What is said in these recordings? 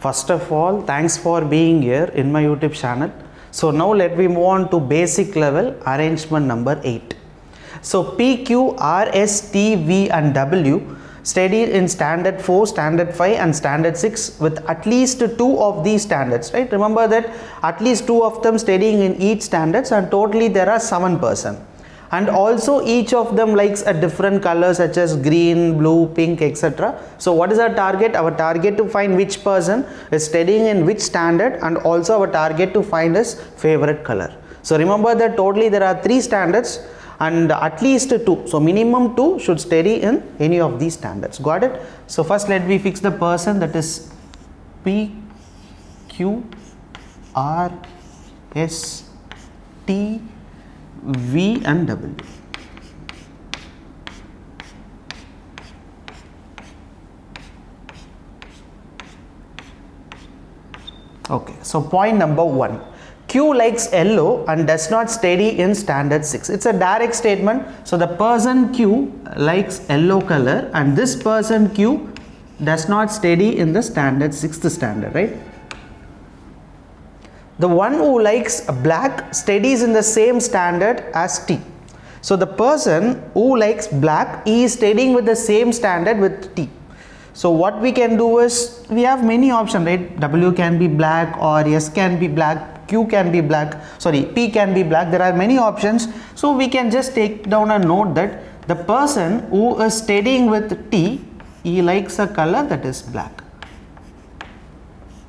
First of all, thanks for being here in my YouTube channel. So now let me move on to basic level arrangement number 8. So P, Q, R, S, T, V and W studied in standard 4, standard 5 and standard 6 with at least 2 of these standards, right? Remember that at least 2 of them studying in each standards, and totally there are 7%. And also each of them likes a different color such as green, blue, pink, etc. So what is our target? Our target to find which person is studying in which standard, and also our target to find his favorite color. So remember that totally there are 3 standards and at least 2. So minimum 2 should study in any of these standards. Got it? So first let me fix the person, that is P, Q, R, S, T, V and W. Okay, so point number 1. Q likes yellow and does not study in standard 6. It's a direct statement. So the person Q likes yellow color and this person Q does not study in the standard 6th standard, right? The one who likes black studies in the same standard as T. So the person who likes black, he is studying with the same standard with T. So what we can do is, we have many options, right? W can be black, or S can be black, Q can be black, sorry, P can be black. There are many options. So we can just take down a note that the person who is studying with T, he likes a color that is black.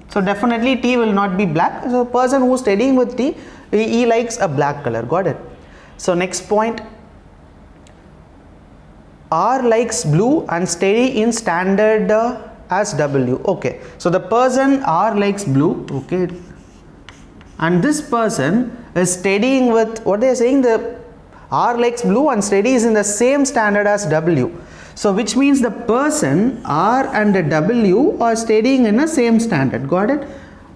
So definitely T will not be black. So person who is studying with T, he likes a black color. Got it? So next point, R likes blue and study in standard as W. Okay, so the person R likes blue, okay, and this person is studying with, what they are saying, the R likes blue and studies in the same standard as W. So which means the person R and W are studying in the same standard. Got it?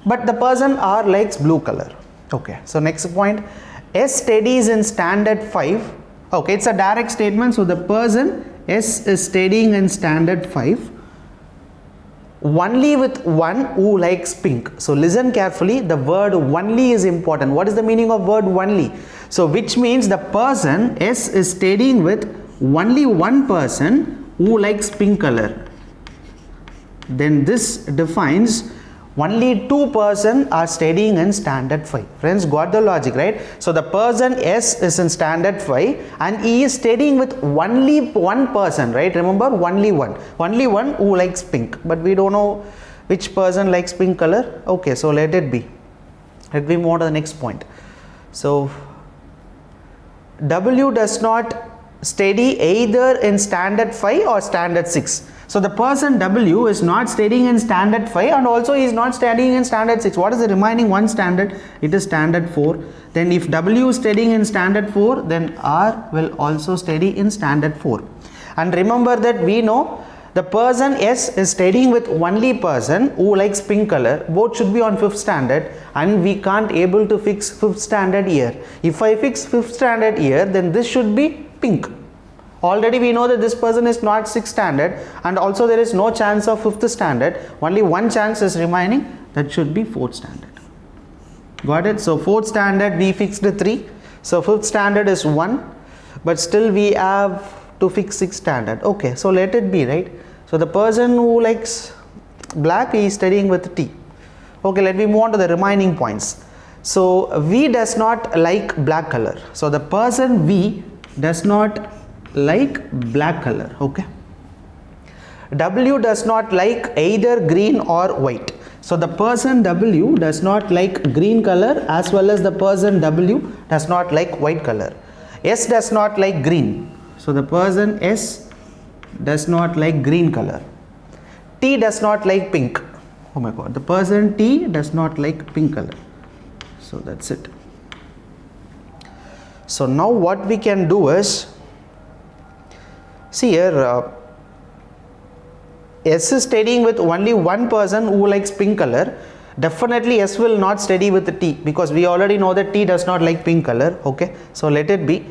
But the person R likes blue color. Okay, so next point, S studies in standard 5. Okay, it's a direct statement. So the person S is studying in standard 5 only with one who likes pink. So listen carefully, the word only is important. What is the meaning of word only? So which means the person S is studying with only one person who likes pink color. Then this defines only 2 persons are studying in standard 5. Friends, got the logic, right? So the person S is in standard 5 and he is studying with only one person, right? Remember, only one who likes pink, but we don't know which person likes pink color. Okay, so let it be. Let me move on to the next point. So W does not study either in standard 5 or standard 6. So the person W is not studying in standard 5 and also is not studying in standard 6. What is the remaining one standard? It is standard 4. Then if W is studying in standard 4, then R will also study in standard 4. And remember that we know the person S is studying with only person who likes pink color. Both should be on 5th standard and we can't able to fix 5th standard here. If I fix 5th standard here, then this should be pink. Already we know that this person is not 6th standard and also there is no chance of 5th standard. Only one chance is remaining, that should be 4th standard. Got it? So 4th standard we fixed 3. So 5th standard is 1, but still we have to fix 6th standard. Okay, so let it be, right? So the person who likes black, he is studying with T. Okay, let me move on to the remaining points. So V does not like black color. So the person V does not like black color. Okay, W does not like either green or white. So the person W does not like green color as well as the person W does not like white color. S does not like green. So the person S does not like green color. T does not like pink. Oh my god, the person T does not like pink color. So that's it. So now what we can do is, see here, S is studying with only one person who likes pink color. Definitely S will not study with the T because we already know that T does not like pink color. Okay, so let it be.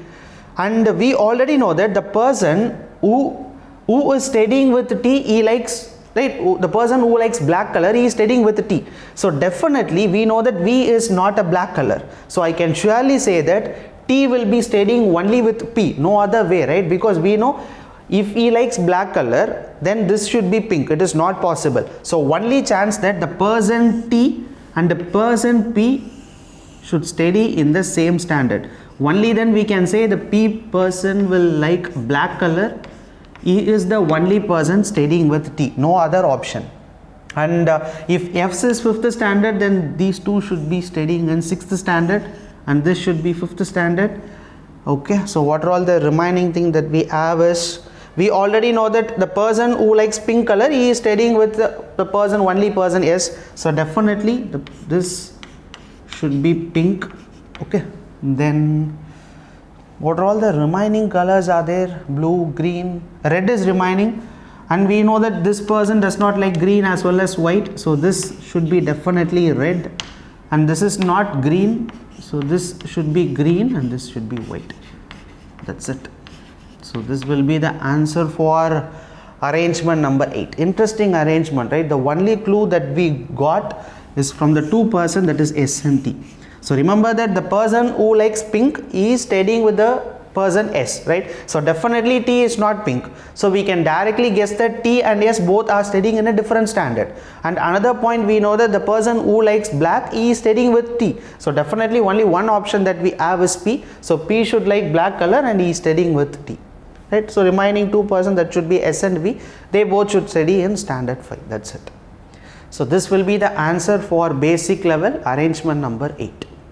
And we already know that the person who is studying with T, he likes right? The person who likes black color, he is studying with T. So definitely we know that V is not a black color. So I can surely say that T will be studying only with P, no other way, right? Because we know if he likes black color, then this should be pink. It is not possible. So only chance that the person T and the person P should study in the same standard. Only then we can say the P person will like black color. He is the only person studying with T, no other option. And if F is 5th standard, then these two should be studying in 6th standard, and this should be 5th standard. Okay, so what are all the remaining thing that we have is, we already know that the person who likes pink color, he is studying with the person, only person S. So definitely this should be pink. Okay, then what are all the remaining colors are there? Blue, green, red is remaining, and we know that this person does not like green as well as white, so this should be definitely red, and this is not green, so this should be green, and this should be white. That's it. So this will be the answer for arrangement number 8. Interesting arrangement, right? The only clue that we got is from the two person, that is S and T. So remember that the person who likes pink is studying with the person S, right? So definitely T is not pink. So we can directly guess that T and S both are studying in a different standard. And another point, we know that the person who likes black is studying with T. So definitely only one option that we have is P. So P should like black color and he is studying with T, right? So remaining two person, that should be S and V, they both should study in standard 5. That's it. So this will be the answer for basic level arrangement number 8.